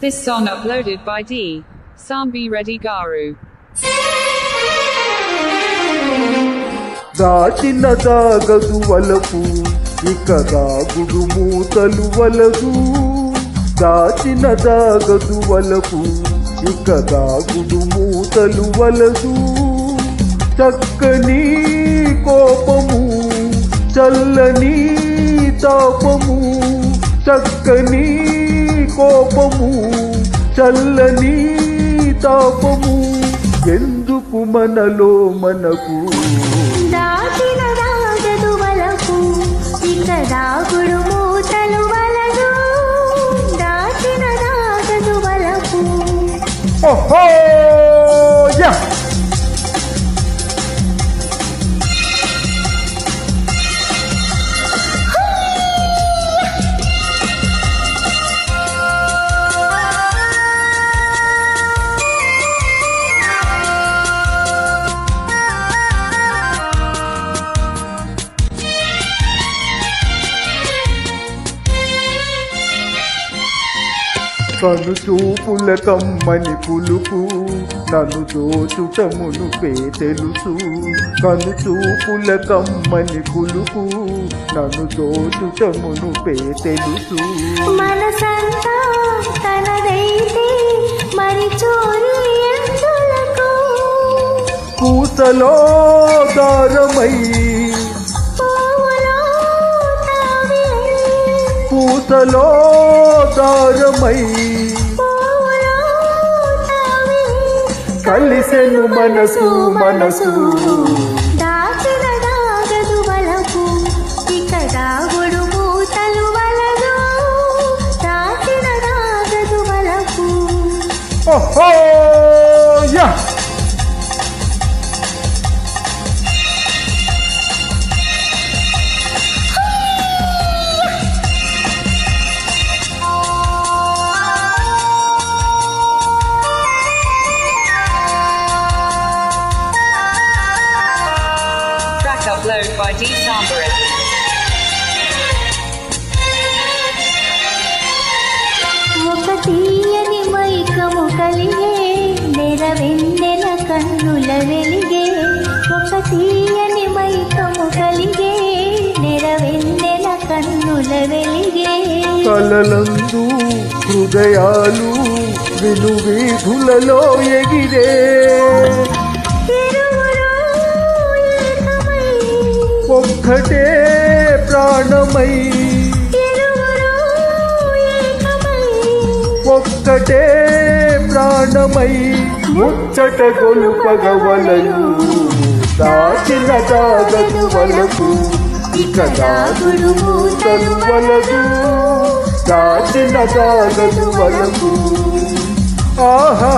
This song uploaded by D. Sambi Reddy Garu. దాచిన దాగదు వలపు ఇక దాగుడు మూతలు వలదు దాచిన దాగదు వలపు ఇక దాగుడు మూతలు వలదు చక్కని కోపము చల్లని తాపము చక్కని కోపము చల్లని తాపము ఎందుకు మనలో మనకు దాచిన దాగదు వలపు ఇక దాగుడు మూతలు వలదు దాచిన దాగదు వలపు. ఓహో యా కను చూపుల కమ్మని పులుపు నన్ను దోచుటమును తెలుసు కను చూపుల కమ్మని పులుపు నన్ను దోచుటమును తెలుసు మనసంతా తనదైతే మరి చోరీ ఎందులకు పూసలో దారమై పువ్వులో తావి పూసలో దారమై పువ్వులో తావి కలిసెను మనసు మనసు దాచిన దాగదు వలపు ఇక దాగుడు మూతలు వలదు దాచిన దాగదు వలపు. ఓహో yeah Track uploaded by D. Sambi Reddy. ఒక తీయని మైకము కలిగే నెరవెన్నెల కన్నుల వెలిగే ఒక తీయని మైకము కలిగే నెరవెన్నెల కన్నుల వెలిగే కలలందు హృదయాలు విను వీధులలో ఎగిరే తిరువురు ఏకమై ఒక్కటే ప్రాణమై తిరువురు ఏకమై ఒక్కటే ప్రాణమై ముచ్చట గొలుపగవలలు దాచిన దాగదు వలకు ఇక దాగుడు మూతలు వలదు దాచిన దాగదు వలకు ఆహా